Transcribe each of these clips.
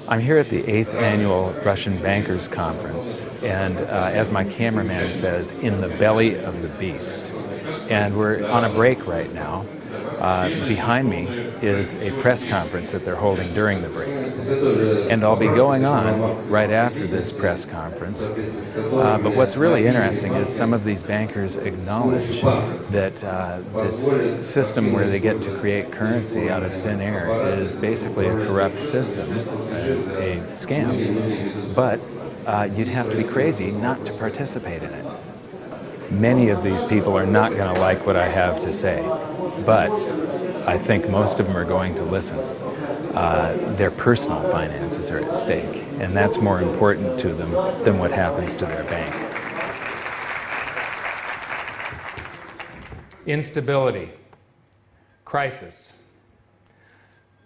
I'm here at the 8th Annual Russian Bankers Conference, and as my cameraman says, in the belly of the beast. And we're on a break right now. Behind me is a press conference that they're holding during the break. And I'll be going on right after this press conference. But what's really interesting is some of these bankers acknowledge that this system where they get to create currency out of thin air is basically a corrupt system, a scam. But you'd have to be crazy not to participate in it. Many of these people are not going to like what I have to say, but I think most of them are going to listen. Their personal finances are at stake, and that's more important to them than what happens to their bank. Instability, crisis.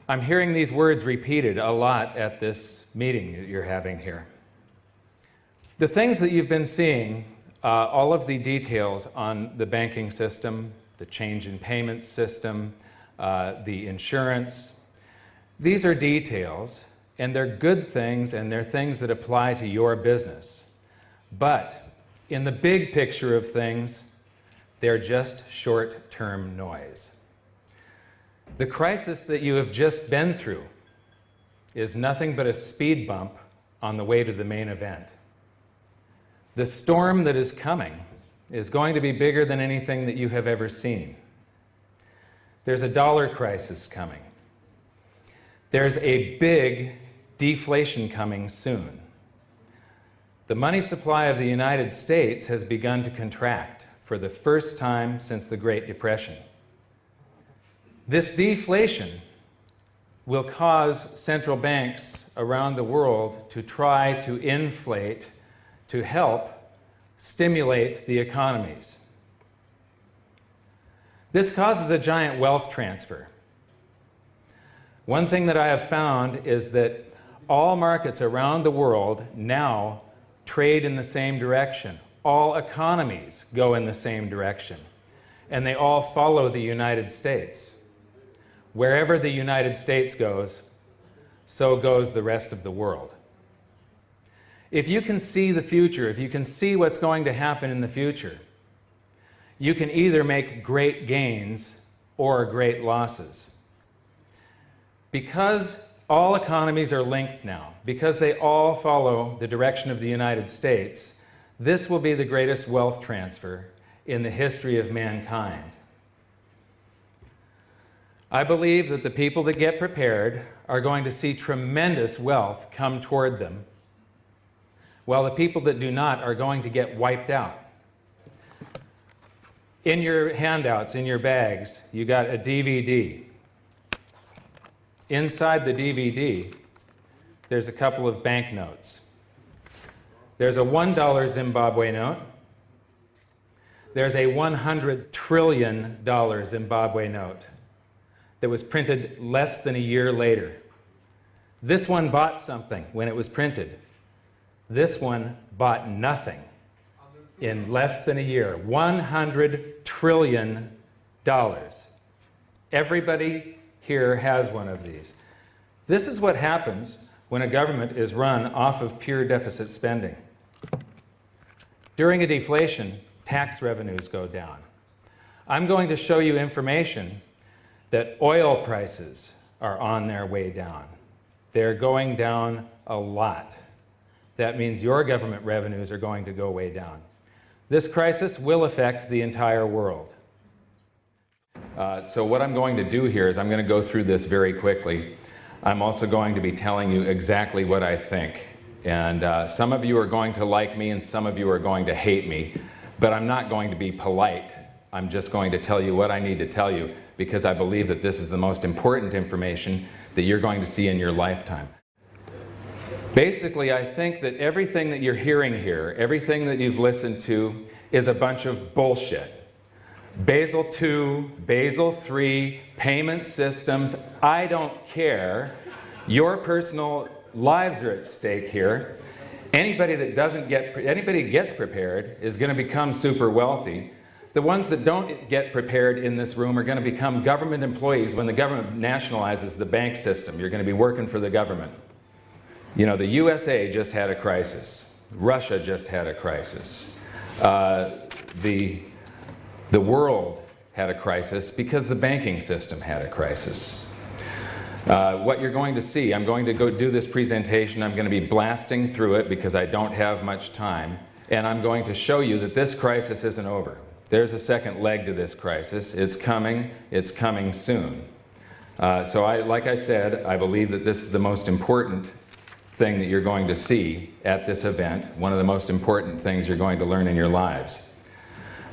I'm hearing these words repeated a lot at this meeting that you're having here. The things that you've been seeing, all of the details on the banking system, the change in payments system, the insurance, these are details, and they're good things, and they're things that apply to your business. But in the big picture of things, they're just short-term noise. The crisis that you have just been through is nothing but a speed bump on the way to the main event. The storm that is coming is going to be bigger than anything that you have ever seen. There's a dollar crisis coming. There's a big deflation coming soon. The money supply of the United States has begun to contract for the first time since the Great Depression. This deflation will cause central banks around the world to try to inflate to help stimulate the economies. This causes a giant wealth transfer. One thing that I have found is that all markets around the world now trade in the same direction. All economies go in the same direction, and they all follow the United States. Wherever the United States goes, so goes the rest of the world. If you can see the future, if you can see what's going to happen in the future, you can either make great gains or great losses. Because all economies are linked now, because they all follow the direction of the United States, this will be the greatest wealth transfer in the history of mankind. I believe that the people that get prepared are going to see tremendous wealth come toward them, while the people that do not are going to get wiped out. In your handouts, in your bags, you got a DVD. Inside the DVD, there's a couple of banknotes. There's a $1 Zimbabwe note. There's a $100 trillion Zimbabwe note that was printed less than a year later. This one bought something when it was printed. This one bought nothing in less than a year. $100 trillion. Everybody here has one of these. This is what happens when a government is run off of pure deficit spending. During a deflation, tax revenues go down. I'm going to show you information that oil prices are on their way down. They're going down a lot. That means your government revenues are going to go way down. This crisis will affect the entire world. So what I'm going to do here is I'm going to go through this very quickly. I'm also going to be telling you exactly what I think. And some of you are going to like me and some of you are going to hate me. But I'm not going to be polite. I'm just going to tell you what I need to tell you because I believe that this is the most important information that you're going to see in your lifetime. Basically, I think that everything that you're hearing here, everything that you've listened to, is a bunch of bullshit. Basel II, Basel III, payment systems, I don't care. Your personal lives are at stake here. Anybody that gets prepared is going to become super wealthy. The ones that don't get prepared in this room are going to become government employees when the government nationalizes the bank system. You're going to be working for the government. You know, the USA just had a crisis. Russia just had a crisis. The world had a crisis because the banking system had a crisis. What you're going to see, I'm going to go do this presentation. I'm going to be blasting through it because I don't have much time. And I'm going to show you that this crisis isn't over. There's a second leg to this crisis. It's coming soon. Like I said, I believe that this is the most important thing that you're going to see at this event, one of the most important things you're going to learn in your lives.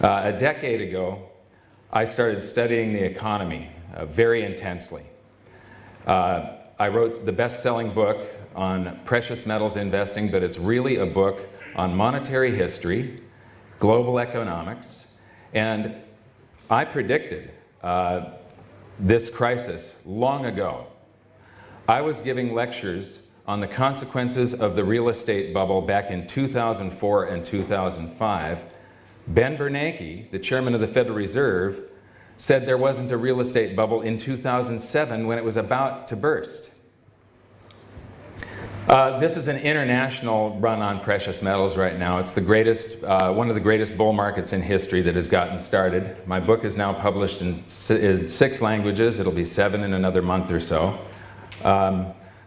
A decade ago, I started studying the economy very intensely. I wrote the best-selling book on precious metals investing, but it's really a book on monetary history, global economics, and I predicted this crisis long ago. I was giving lectures on the consequences of the real estate bubble back in 2004 and 2005. Ben Bernanke, the chairman of the Federal Reserve, said there wasn't a real estate bubble in 2007 when it was about to burst. This is an international run on precious metals right now. It's the greatest, one of the greatest bull markets in history that has gotten started. My book is now published in 6 languages. It'll be 7 in another month or so.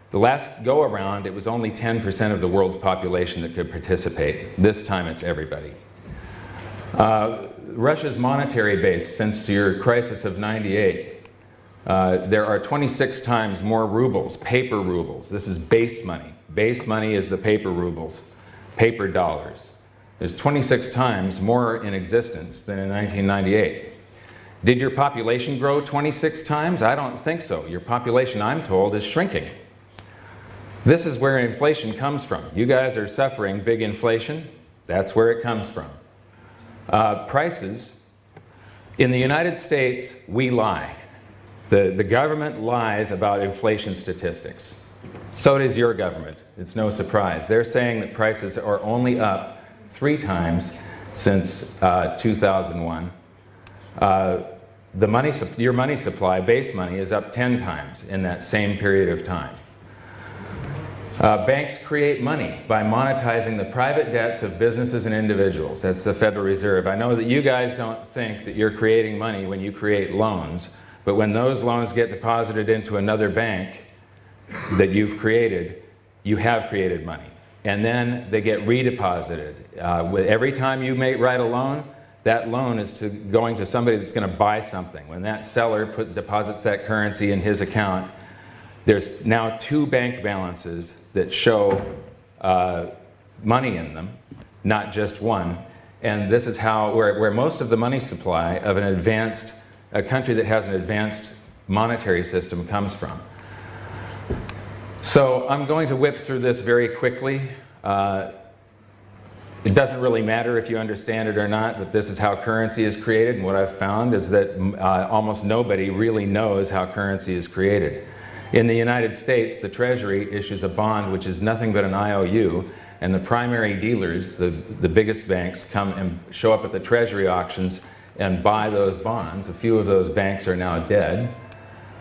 The last go-around, it was only 10% of the world's population that could participate. This time it's everybody. Russia's monetary base, since your crisis of '98, there are 26 times more rubles, paper rubles. This is base money. Base money is the paper rubles, paper dollars. There's 26 times more in existence than in 1998. Did your population grow 26 times? I don't think so. Your population, I'm told, is shrinking. This is where inflation comes from. You guys are suffering big inflation. That's where it comes from. Prices. In the United States, we lie. The government lies about inflation statistics. So does your government. It's no surprise. They're saying that prices are only up 3 times since 2001. Your money supply, base money, is up 10 times in that same period of time. Banks create money by monetizing the private debts of businesses and individuals. That's the Federal Reserve. I know that you guys don't think that you're creating money when you create loans, but when those loans get deposited into another bank that you've created, you have created money. And then they get redeposited. Every time you write a loan, that loan is going to somebody that's going to buy something. When that seller deposits that currency in his account, there's now 2 bank balances that show money in them, not just one. And this is where most of the money supply of a country that has an advanced monetary system comes from. So I'm going to whip through this very quickly. It doesn't really matter if you understand it or not, but this is how currency is created. And what I've found is that almost nobody really knows how currency is created. In the United States, the Treasury issues a bond which is nothing but an IOU, and the primary dealers, the biggest banks, come and show up at the Treasury auctions and buy those bonds. A few of those banks are now dead.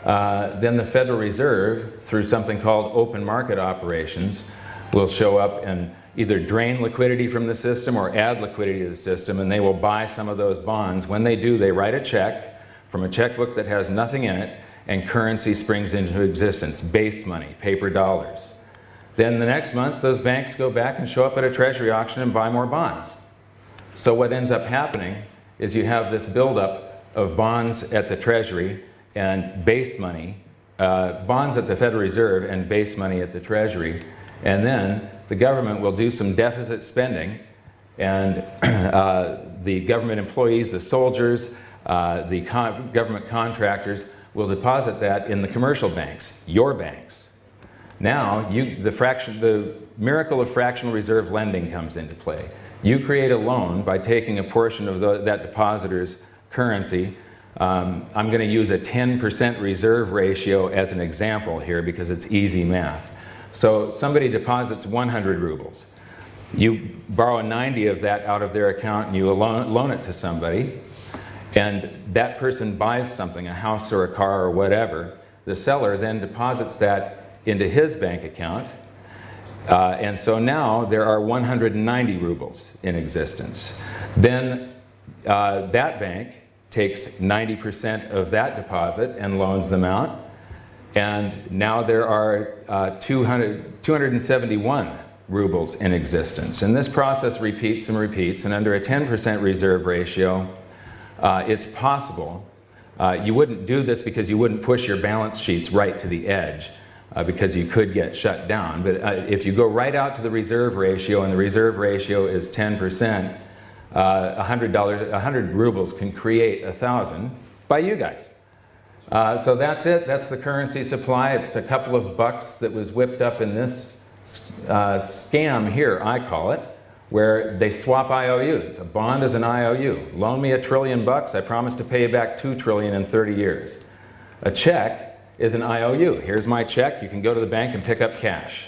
Then the Federal Reserve, through something called open market operations, will show up and either drain liquidity from the system or add liquidity to the system, and they will buy some of those bonds. When they do, they write a check from a checkbook that has nothing in it, and currency springs into existence, base money, paper dollars. Then the next month, those banks go back and show up at a Treasury auction and buy more bonds. So what ends up happening is you have this buildup of bonds at the Treasury and base money, bonds at the Federal Reserve and base money at the Treasury, and then the government will do some deficit spending, and the government employees, the soldiers, the government contractors will deposit that in the commercial banks, your banks. Now, the miracle of fractional reserve lending comes into play. You create a loan by taking a portion of that depositor's currency. I'm going to use a 10% reserve ratio as an example here because it's easy math. So somebody deposits 100 rubles. You borrow 90 of that out of their account and you loan it to somebody, and that person buys something, a house or a car or whatever. The seller then deposits that into his bank account, And so now there are 190 rubles in existence. Then that bank takes 90% of that deposit and loans them out. And now there are 271 rubles in existence. And this process repeats and repeats, and under a 10% reserve ratio, it's possible. You wouldn't do this because you wouldn't push your balance sheets right to the edge, because you could get shut down. But if you go right out to the reserve ratio, and the reserve ratio is 10%, $100 rubles can create 1,000 by you guys. So that's it. That's the currency supply. It's a couple of bucks that was whipped up in this scam here, I call it, where they swap IOUs. A bond is an IOU. Loan me $1 trillion, I promise to pay you back $2 trillion in 30 years. A check is an IOU. Here's my check. You can go to the bank and pick up cash.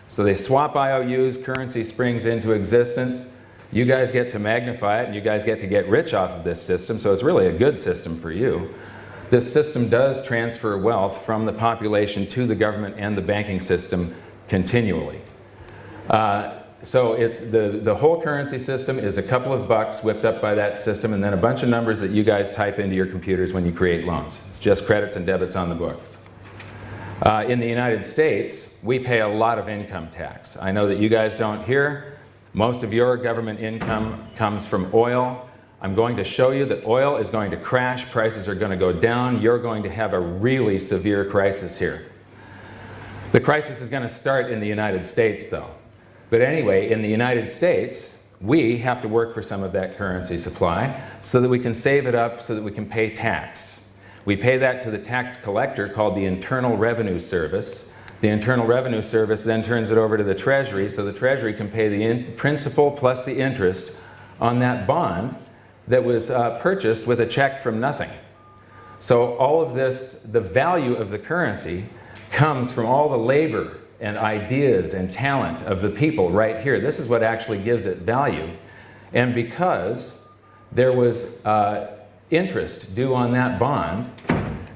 So they swap IOUs, currency springs into existence. You guys get to magnify it, and you guys get to get rich off of this system, so it's really a good system for you. This system does transfer wealth from the population to the government and the banking system continually. So it's the whole currency system is a couple of bucks whipped up by that system, and then a bunch of numbers that you guys type into your computers when you create loans. It's just credits and debits on the books. In the United States, we pay a lot of income tax. I know that you guys don't here. Most of your government income comes from oil. I'm going to show you that oil is going to crash, prices are going to go down, you're going to have a really severe crisis here. The crisis is going to start in the United States though. But anyway, in the United States, we have to work for some of that currency supply so that we can save it up so that we can pay tax. We pay that to the tax collector called the Internal Revenue Service. The Internal Revenue Service then turns it over to the Treasury so the Treasury can pay the principal plus the interest on that bond that was purchased with a check from nothing. So all of this, the value of the currency comes from all the labor and ideas and talent of the people right here. This is what actually gives it value. And because there was interest due on that bond,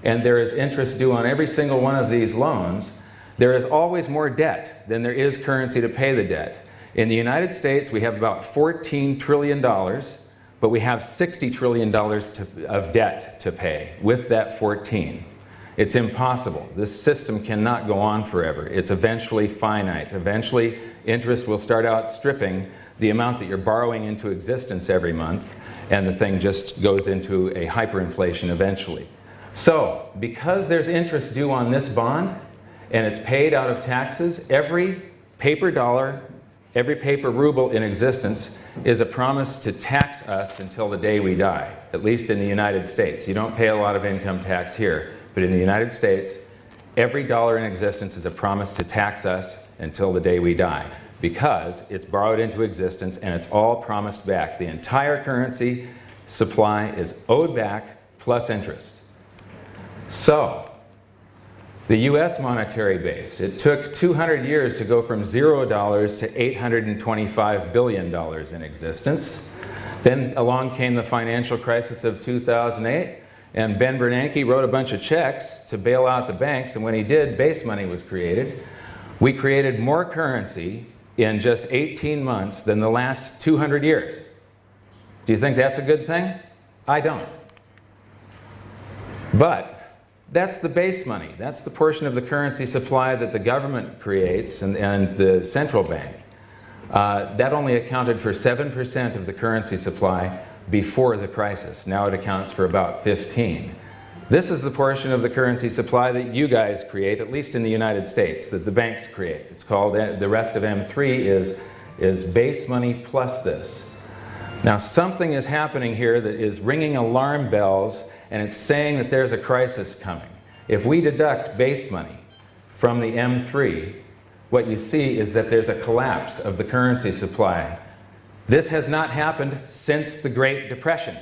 and there is interest due on every single one of these loans, there is always more debt than there is currency to pay the debt. In the United States, we have about $14 trillion, but we have $60 trillion of debt to pay with that 14. It's impossible. This system cannot go on forever. It's eventually finite. Eventually, interest will start outstripping the amount that you're borrowing into existence every month, and the thing just goes into a hyperinflation eventually. So, because there's interest due on this bond, and it's paid out of taxes, every paper dollar, every paper ruble in existence is a promise to tax us until the day we die, at least in the United States. You don't pay a lot of income tax here, but in the United States, every dollar in existence is a promise to tax us until the day we die, because it's borrowed into existence and it's all promised back. The entire currency supply is owed back plus interest. So, the US monetary base, it took 200 years to go from $0 to $825 billion in existence. Then along came the financial crisis of 2008, and Ben Bernanke wrote a bunch of checks to bail out the banks, and when he did, base money was created. We created more currency in just 18 months than the last 200 years. Do you think that's a good thing? I don't. But that's the base money. That's the portion of the currency supply that the government creates and the central bank. That only accounted for 7% of the currency supply before the crisis. Now it accounts for about 15%. This is the portion of the currency supply that you guys create, at least in the United States, that the banks create. It's called, the rest of M3 is base money plus this. Now something is happening here that is ringing alarm bells, and it's saying that there's a crisis coming. If we deduct base money from the M3, what you see is that there's a collapse of the currency supply. This has not happened since the Great Depression.